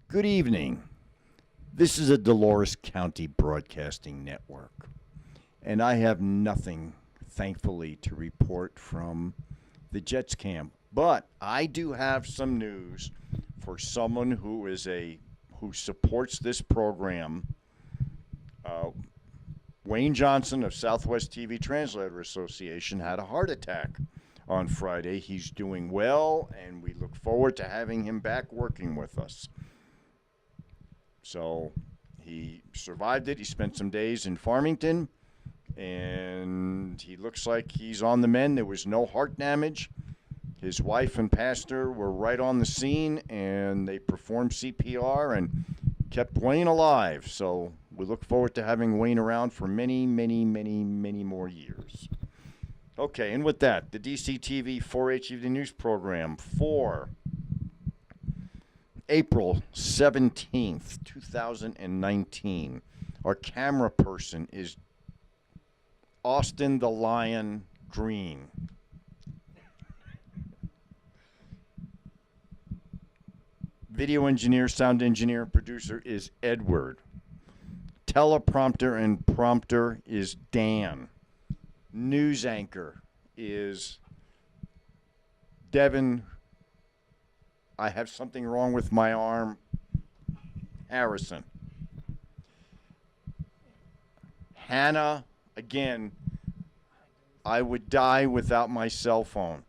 Good evening. This is a Dolores County Broadcasting Network, and I have nothing, thankfully, to report from the Jets camp. But I do have some news for someone who supports this program. Wayne Johnson of Southwest TV Translator Association had a heart attack on Friday. He's doing well, and we look forward to having him back working with us. So he survived it. He spent some days in Farmington, and he looks like he's on the mend. There was no heart damage. His wife and pastor were right on the scene, and they performed CPR and kept Wayne alive. So we look forward to having Wayne around for many, many, many, many more years. Okay, and with that, the DCTV 4-H Evening News Program for April 17th, 2019. Our camera person is Austin the Lion Green. Video engineer, sound engineer, producer is Edward. Teleprompter and prompter is Dan. News anchor is Devin. I have something wrong with my arm. Harrison. Hannah, again, I would die without my cell phone.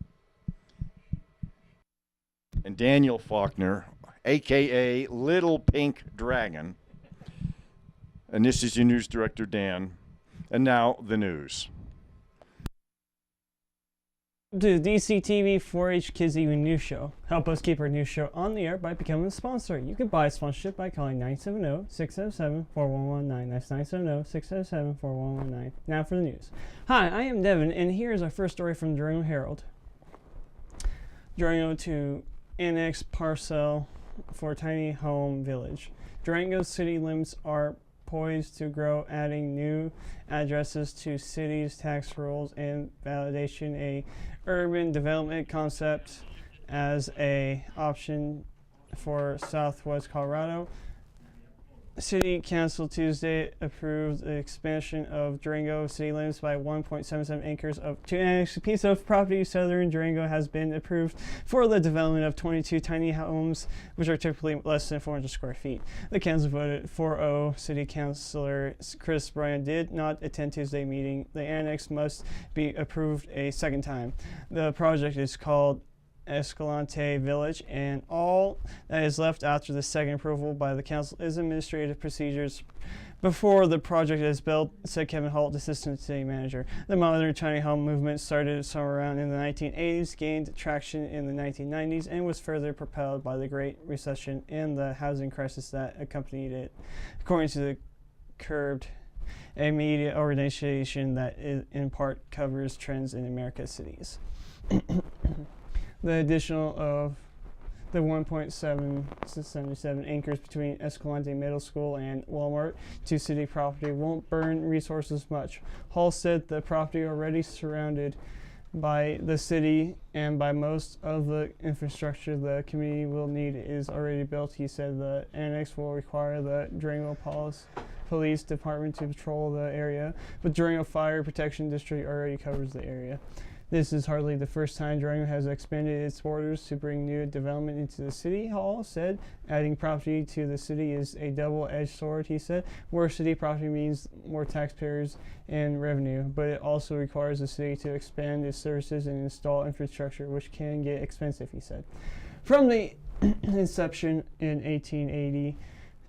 And Daniel Faulkner, a.k.a. Little Pink Dragon. And this is your news director, Dan. And now, the news. To the DCTV 4-H Kids Evening News Show. Help us keep our news show on the air by becoming a sponsor. You can buy a sponsorship by calling 970-677-4119. That's 970-677-4119. Now for the news. Hi, I am Devin, and here is our first story from the Durango Herald. Durango to annex parcel for tiny home village. Durango city limits are poised to grow, adding new addresses to city's tax rolls and validation a urban development concept as a option for Southwest Colorado. City Council Tuesday approved the expansion of Durango city limits by 1.77 acres to annex a piece of property. Southern Durango has been approved for the development of 22 tiny homes, which are typically less than 400 square feet. The council voted 4-0. City Councilor Chris Bryan did not attend Tuesday meeting. The annex must be approved a second time. The project is called Escalante Village, and all that is left after the second approval by the council is administrative procedures before the project is built, said Kevin Holt, assistant city manager. The modern tiny home movement started somewhere around in the 1980s, gained traction in the 1990s, and was further propelled by the Great Recession and the housing crisis that accompanied it, according to the Curbed, a media organization that in part covers trends in America's cities. The additional of the 1.777 acres between Escalante Middle School and Walmart to city property won't burn resources much. Hall said the property already surrounded by the city and by most of the infrastructure the community will need is already built. He said the annex will require the Durango Police Department to patrol the area, but Durango Fire Protection District already covers the area. This is hardly the first time Durango has expanded its borders to bring new development into the city. Hall said adding property to the city is a double-edged sword. He said more city property means more taxpayers and revenue, but it also requires the city to expand its services and install infrastructure, which can get expensive, he said. From the inception in 1880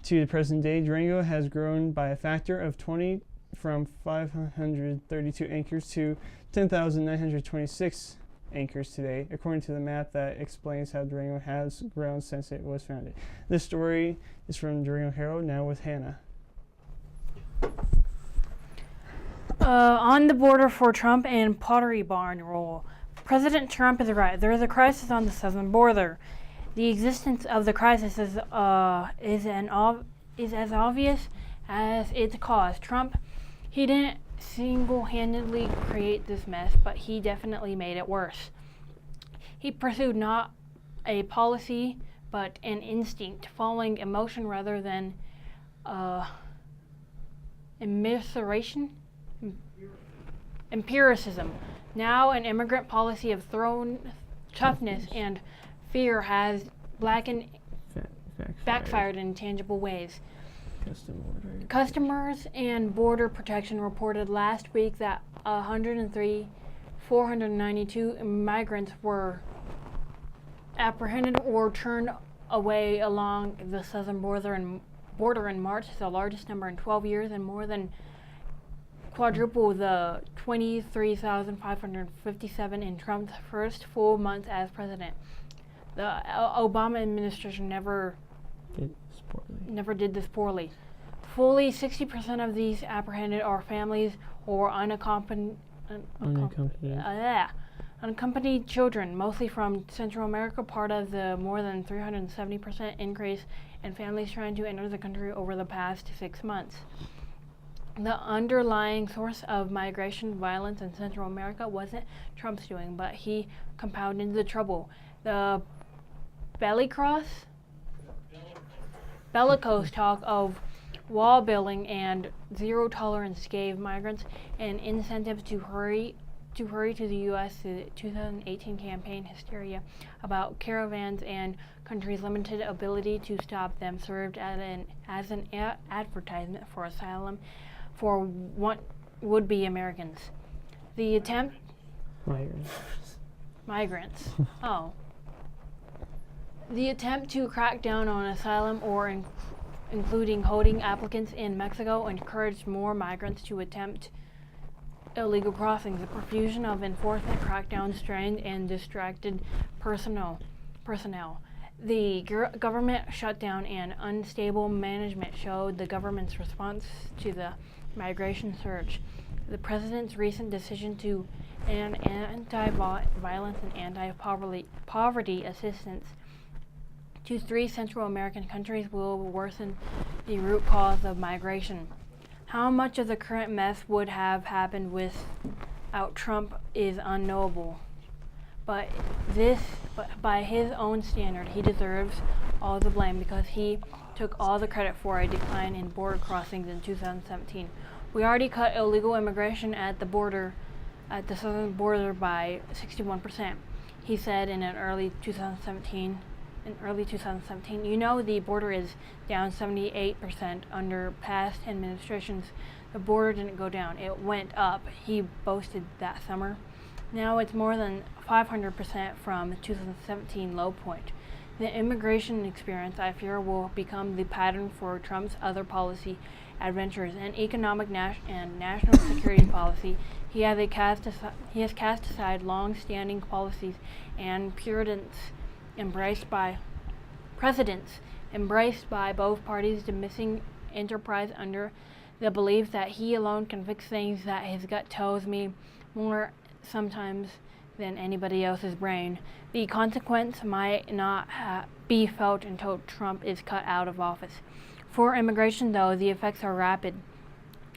to the present day, Durango has grown by a factor of 20, from 532 acres to 10,926 acres today, according to the map that explains how Durango has grown since it was founded. This story is from Durango Herald, now with Hannah. On the border for Trump and Pottery Barn rule. President Trump is right. There is a crisis on the southern border. The existence of the crisis is as obvious as its cause. Trump, he didn't single-handedly create this mess, but he definitely made it worse. He pursued not a policy but an instinct, following emotion rather than immiseration, empiricism. Now, an immigrant policy of thrown toughness and fear has backfired in tangible ways. Customers and Border Protection reported last week that 492 migrants were apprehended or turned away along the southern border in March, the largest number in 12 years, and more than quadruple the 23,557 in Trump's first full month as president. The Obama administration never did this poorly. Fully 60% of these apprehended are families or unaccompanied children, mostly from Central America, part of the more than 370% increase in families trying to enter the country over the past 6 months. The underlying source of migration violence in Central America wasn't Trump's doing, but he compounded the trouble. The bellicose talk of wall building and zero tolerance gave migrants an incentive to hurry to the U.S. The 2018 campaign hysteria about caravans and countries' limited ability to stop them served as an advertisement for asylum for would-be Americans. The attempt... Migrants. Oh. The attempt to crack down on asylum or including holding applicants in Mexico encouraged more migrants to attempt illegal crossings. The profusion of enforcement crackdowns strained and distracted personnel. The government shutdown and unstable management showed the government's response to the migration surge. The president's recent decision to end anti-violence and anti-poverty assistance to 3 Central American countries will worsen the root cause of migration. How much of the current mess would have happened without Trump is unknowable. But by his own standard, he deserves all the blame because he took all the credit for a decline in border crossings in 2017. We already cut illegal immigration at the southern border by 61%. He said in early 2017, you know, the border is down 78% under past administrations. The border didn't go down, it went up, he boasted that summer. Now it's more than 500% from 2017 low point. The immigration experience, I fear, will become the pattern for Trump's other policy adventures and economic and national security policy. He has cast aside long-standing policies and precedents embraced by both parties, dismissing enterprise under the belief that he alone can fix things that his gut tells me more sometimes than anybody else's brain. The consequence might not be felt until Trump is cut out of office. For immigration, though, the effects are rapid.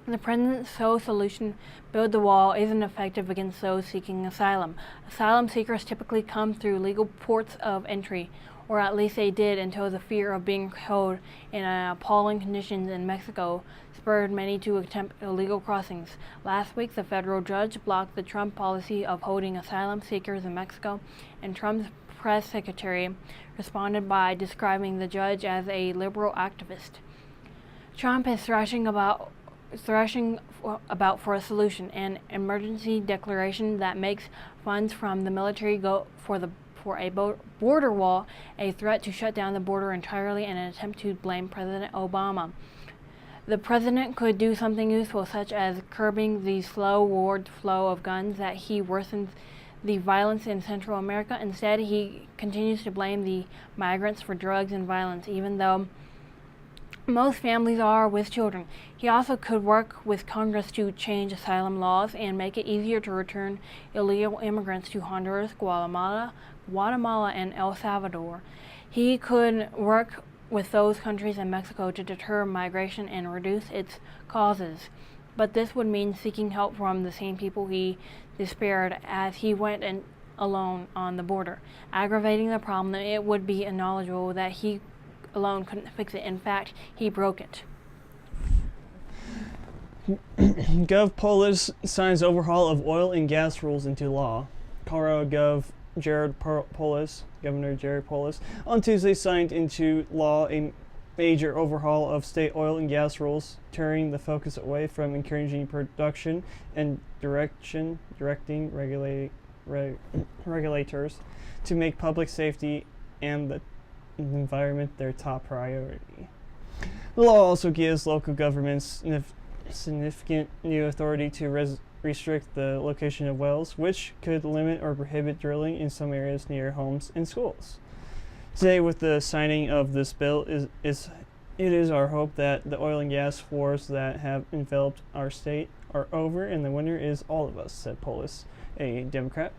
The president's sole solution, build the wall, isn't effective against those seeking asylum. Asylum seekers typically come through legal ports of entry, or at least they did until the fear of being held in appalling conditions in Mexico spurred many to attempt illegal crossings. Last week, the federal judge blocked the Trump policy of holding asylum seekers in Mexico, and Trump's press secretary responded by describing the judge as a liberal activist. Trump is thrashing about for a solution, an emergency declaration that makes funds from the military go for a border wall, a threat to shut down the border entirely, and an attempt to blame President Obama. The president could do something useful, such as curbing the slow world flow of guns that he worsens the violence in Central America. Instead, he continues to blame the migrants for drugs and violence, even though most families are with children. He also could work with Congress to change asylum laws and make it easier to return illegal immigrants to Honduras, Guatemala, and El Salvador. He could work with those countries and Mexico to deter migration and reduce its causes. But this would mean seeking help from the same people he despaired as he went alone on the border, aggravating the problem that it would be acknowledgeable that he alone couldn't fix it. In fact, he broke it. Gov Polis signs overhaul of oil and gas rules into law. Colorado Governor Jared Polis, on Tuesday signed into law a major overhaul of state oil and gas rules, turning the focus away from encouraging production and directing regulators to make public safety and the environment their top priority. The law also gives local governments significant new authority to restrict the location of wells, which could limit or prohibit drilling in some areas near homes and schools. Today, with the signing of this bill, it is our hope that the oil and gas wars that have enveloped our state are over, and the winner is all of us, said Polis, a Democrat.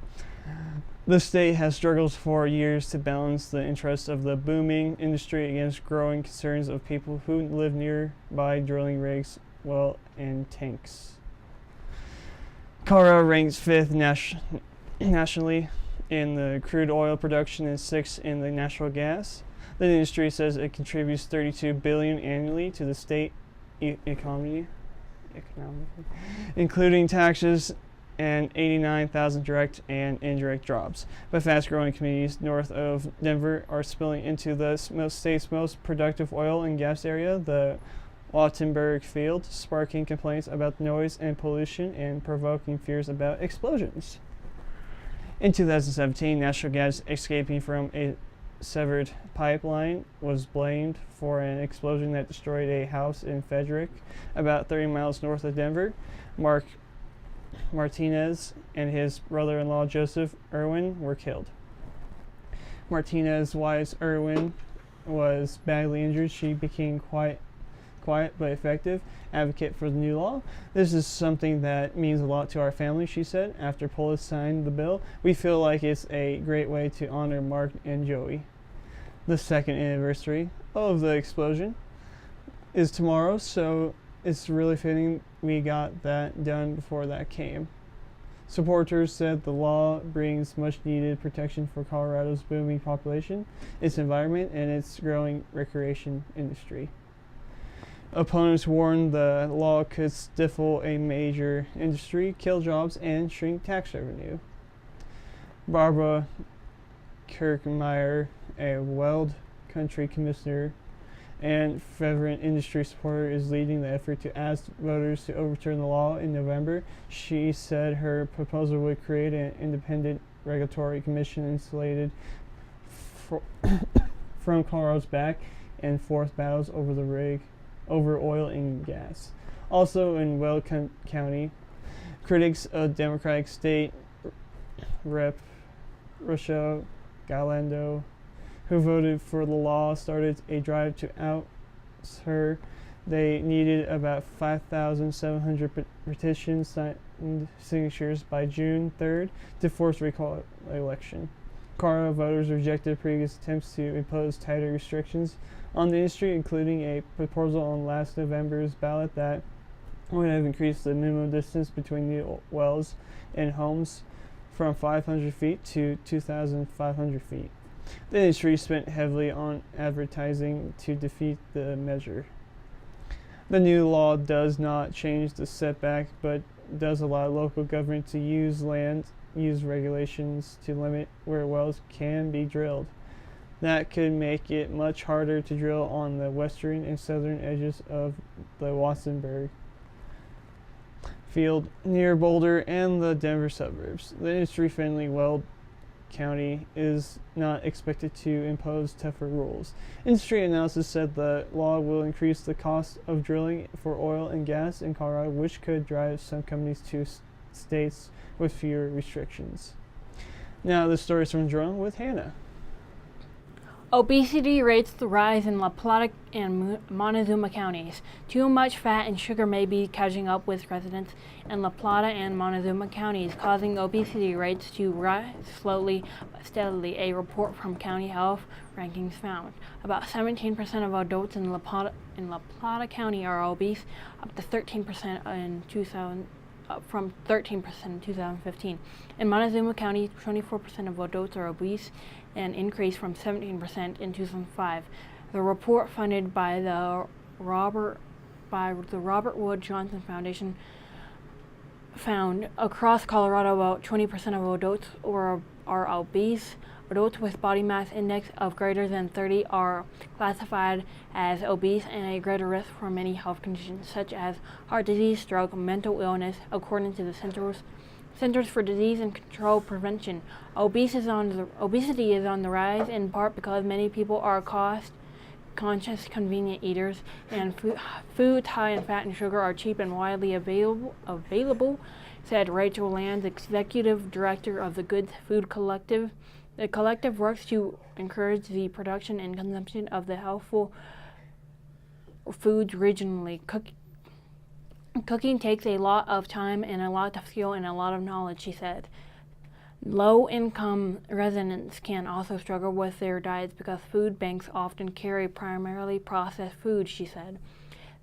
The state has struggled for years to balance the interests of the booming industry against growing concerns of people who live nearby drilling rigs, well, and tanks. Colorado ranks 5th nationally in the crude oil production and 6th in the natural gas. The industry says it contributes $32 billion annually to the state economy, including taxes and 89,000 direct and indirect jobs. But fast-growing communities north of Denver are spilling into the state's most productive oil and gas area, the Wattenberg Field, sparking complaints about noise and pollution and provoking fears about explosions. In 2017, natural gas escaping from a severed pipeline was blamed for an explosion that destroyed a house in Frederick, about 30 miles north of Denver. Mark Martinez and his brother-in-law Joseph Irwin were killed. Martinez's wife Irwin was badly injured. She became quiet but effective advocate for the new law. This is something that means a lot to our family, she said, after Polis signed the bill. We feel like it's a great way to honor Mark and Joey. The second anniversary of the explosion is tomorrow, so it's really fitting we got that done before that came. Supporters said the law brings much needed protection for Colorado's booming population, its environment, and its growing recreation industry. Opponents warned the law could stifle a major industry, kill jobs, and shrink tax revenue. Barbara Kirkmeyer, a Weld County commissioner and fervent industry supporter, is leading the effort to ask voters to overturn the law in November. She said her proposal would create an independent regulatory commission insulated from Colorado's back and forth battles over oil and gas. Also in Weld County, critics of Democratic State Rep. Rochelle Galando, who voted for the law, started a drive to oust her. They needed about 5,700 petition signatures by June 3rd to force recall election. Colorado voters rejected previous attempts to impose tighter restrictions on the industry, including a proposal on last November's ballot that would have increased the minimum distance between new wells and homes from 500 feet to 2,500 feet. The industry spent heavily on advertising to defeat the measure. The new law does not change the setback, but does allow local government to use regulations to limit where wells can be drilled. That could make it much harder to drill on the western and southern edges of the Wattenberg Field near Boulder and the Denver suburbs. The industry-friendly Weld County is not expected to impose tougher rules. Industry analysis said the law will increase the cost of drilling for oil and gas in Colorado, which could drive some companies to states with fewer restrictions. Now the stories from Jerome with Hannah. Obesity rates rise in La Plata and Montezuma counties. Too much fat and sugar may be catching up with residents in La Plata and Montezuma counties, causing obesity rates to rise slowly but steadily, a report from County Health Rankings found. About 17% of adults in La Plata County are obese, up to 13% in up from 13% in 2015. In Montezuma County, 24% of adults are obese, an increase from 17% in 2005. The report, funded by the Robert Wood Johnson Foundation, found across Colorado about 20% of adults are obese. Adults with body mass index of greater than 30 are classified as obese and a greater risk for many health conditions such as heart disease, stroke, mental illness, according to the Centers for Disease and Control Prevention. Obesity is on the rise in part because many people are cost-conscious, convenient eaters, and foods high in fat and sugar are cheap and widely available, said Rachel Lands, executive director of the Good Food Collective. The collective works to encourage the production and consumption of the healthful foods regionally. Cooking takes a lot of time and a lot of skill and a lot of knowledge, she said. Low-income residents can also struggle with their diets because food banks often carry primarily processed foods, she said.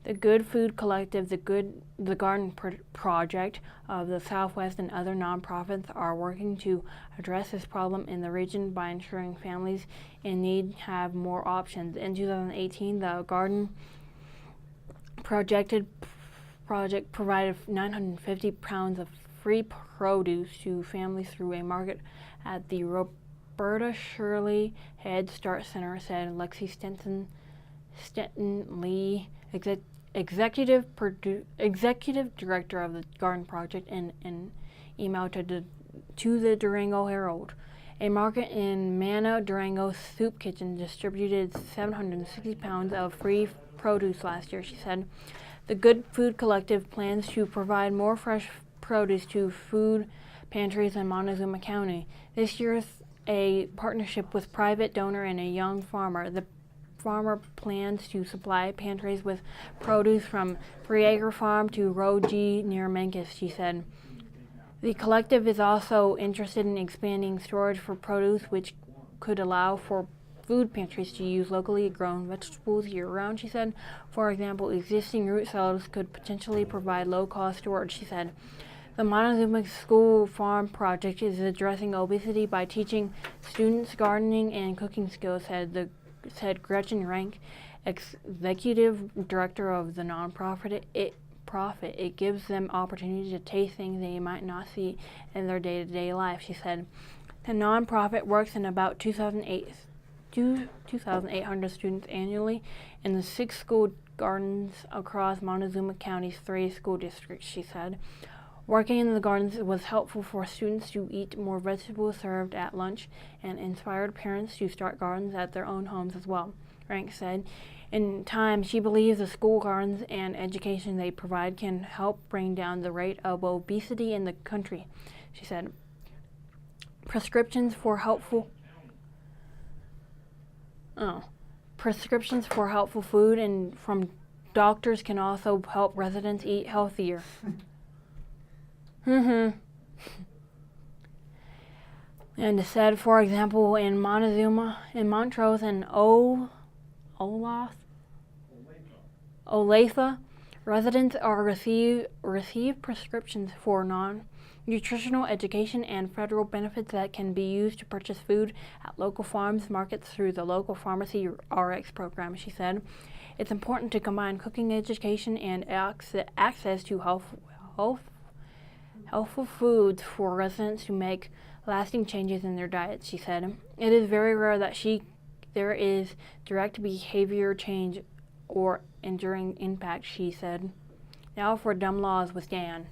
The Good Food Collective, the Garden Project of the Southwest, and other nonprofits are working to address this problem in the region by ensuring families in need have more options. In 2018, the Garden Project provided 950 pounds of free produce to families through a market at the Roberta Shirley Head Start Center, said Lexi Stenton Lee, executive director of the Garden Project, in an email to the Durango Herald. A market in Mana, Durango Soup Kitchen distributed 760 pounds of free produce last year, she said. The Good Food Collective plans to provide more fresh produce to food pantries in Montezuma County. This year's a partnership with private donor and a young farmer. The farmer plans to supply pantries with produce from 3 Acre Farm to Row G near Memphis, she said. The collective is also interested in expanding storage for produce, which could allow for food pantries to use locally grown vegetables year-round, she said. For example, existing root cells could potentially provide low-cost storage, she said. The Montezuma School Farm Project is addressing obesity by teaching students gardening and cooking skills, said Gretchen Rank, executive director of the nonprofit. It gives them opportunity to taste things they might not see in their day-to-day life, she said. The nonprofit works in about 2,800 students annually in the 6 school gardens across Montezuma County's 3 school districts, she said. Working in the gardens was helpful for students to eat more vegetables served at lunch and inspired parents to start gardens at their own homes as well, Rank said. In time, she believes the school gardens and education they provide can help bring down the rate of obesity in the country, she said. Prescriptions for helpful food and from doctors can also help residents eat healthier. And it said, for example, in Montezuma, in Montrose, and Olathe, residents are receive prescriptions for nutritional education and federal benefits that can be used to purchase food at local farms markets through the local pharmacy RX program, she said. It's important to combine cooking education and access to healthful foods for residents to make lasting changes in their diets, she said. It is very rare that there is direct behavior change or enduring impact, she said. Now for Dumb Laws with Dan.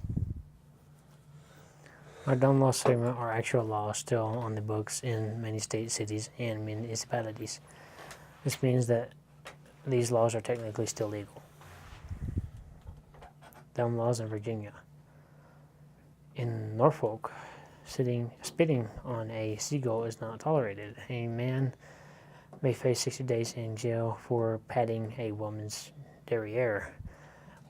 Our dumb law segment are actual laws still on the books in many states, cities, and municipalities. This means that these laws are technically still legal. Dumb laws in Virginia. In Norfolk, spitting on a seagull is not tolerated. A man may face 60 days in jail for patting a woman's derriere.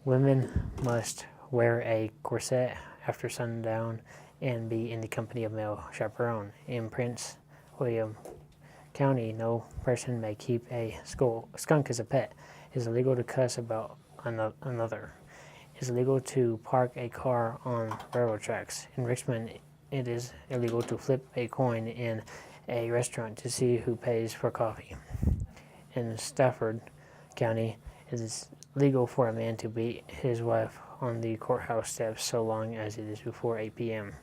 Women must wear a corset after sundown and be in the company of male chaperone. In Prince William County, no person may keep a skunk as a pet. It is illegal to cuss about another. is illegal to park a car on railroad tracks. In Richmond, it is illegal to flip a coin in a restaurant to see who pays for coffee. In Stafford County, it is legal for a man to beat his wife on the courthouse steps so long as it is before 8 p.m.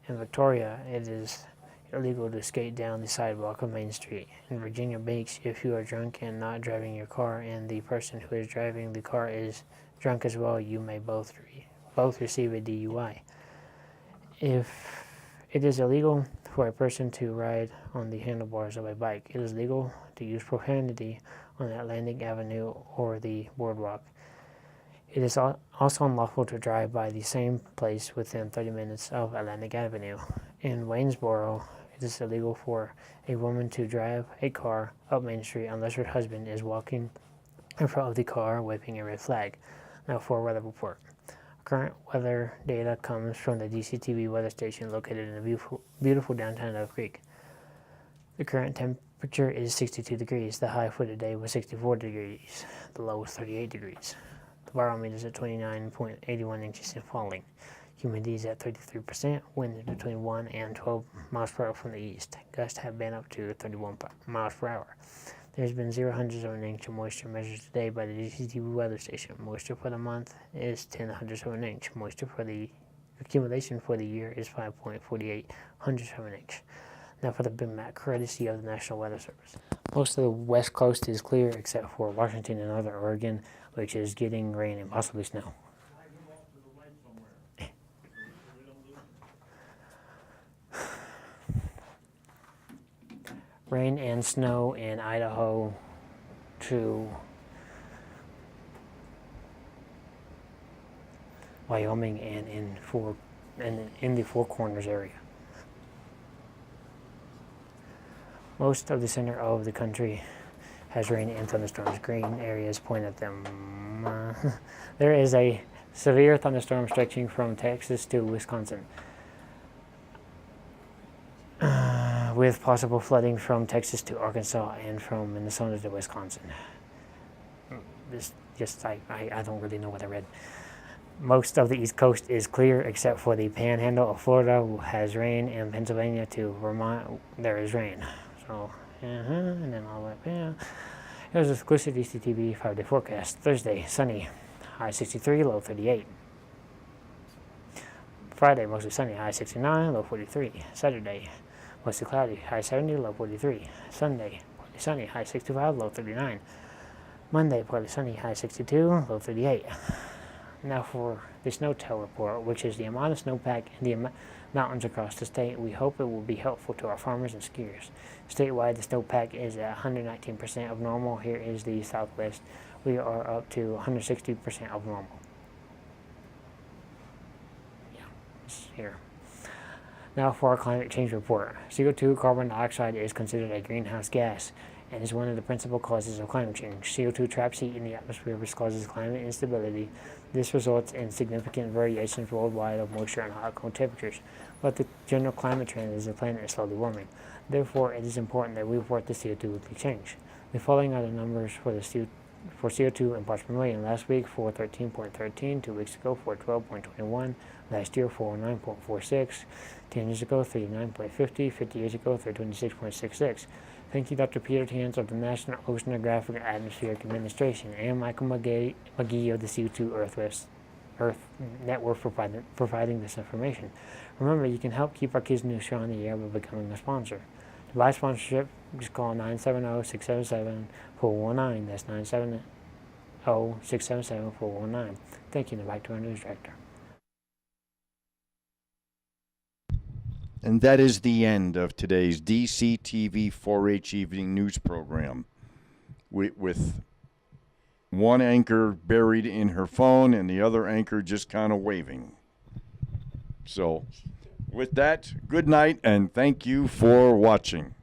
In Victoria, it is illegal to skate down the sidewalk of Main Street. In Virginia Beach, if you are drunk and not driving your car and the person who is driving the car is drunk as well, you may both receive a DUI. If it is illegal for a person to ride on the handlebars of a bike, it is legal to use profanity on Atlantic Avenue or the boardwalk. It is also unlawful to drive by the same place within 30 minutes of Atlantic Avenue. In Waynesboro, it is illegal for a woman to drive a car up Main Street unless her husband is walking in front of the car waving a red flag. Now for a weather report. Current weather data comes from the DCTV weather station located in the beautiful downtown Oak Creek. The current temperature is 62 degrees. The high for the day was 64 degrees. The low was 38 degrees. The barometer is at 29.81 inches and falling. Humidity is at 33%. Wind is between 1 and 12 miles per hour from the east. Gusts have been up to 31 miles per hour. There's been 0 hundredths of an inch of moisture measured today by the DCTV weather station. Moisture for the month is 10 hundredths of an inch. Moisture for the accumulation for the year is 5.48 hundredths of an inch. Now for the Big Mac, courtesy of the National Weather Service. Most of the west coast is clear except for Washington and northern Oregon, which is getting rain and possibly snow. Rain and snow in Idaho to Wyoming and in the Four Corners area. Most of the center of the country has rain and thunderstorms. Green areas point at them. There is a severe thunderstorm stretching from Texas to Wisconsin, with possible flooding from Texas to Arkansas and from Minnesota to Wisconsin. I don't really know what I read. Most of the East Coast is clear except for the panhandle of Florida, who has rain, and Pennsylvania to Vermont, there is rain. So, and then all the way up, yeah. Here's a exclusive DCTV 5-day forecast. Thursday, sunny, high 63, low 38. Friday, mostly sunny, high 69, low 43. Saturday, mostly cloudy, high 70, low 43. Sunday, partly sunny, high 65, low 39. Monday, partly sunny, high 62, low 38. Now for the SNOTEL report, which is the amount of snowpack in the mountains across the state. We hope it will be helpful to our farmers and skiers. Statewide, the snowpack is at 119% of normal. Here is the Southwest. We are up to 160% of normal. Yeah, it's here. Now for our climate change report. CO2, carbon dioxide, is considered a greenhouse gas and is one of the principal causes of climate change. CO2 traps heat in the atmosphere, which causes climate instability. This results in significant variations worldwide of moisture and hot cold temperatures. But the general climate trend is the planet is slowly warming. Therefore, it is important that we report the CO2 weekly change. The following are the numbers for CO2 in parts per million. Last week for 13.13, 2 weeks ago for 12.21, last year for 9.46, 10 years ago 39.50, 50 years ago 26.66. Thank you, Dr. Peter Tans of the National Oceanographic and Atmospheric Administration, and Michael McGee of the CO2 Earth Network for providing this information. Remember, you can help keep our kids' news show on the air by becoming a sponsor. To buy sponsorship, just call 970-677-4119. That's 970-677-4119. Thank you, and back to our news director. And that is the end of today's DCTV 4-H Evening News Program, with one anchor buried in her phone and the other anchor just kind of waving. So, with that, good night and thank you for watching.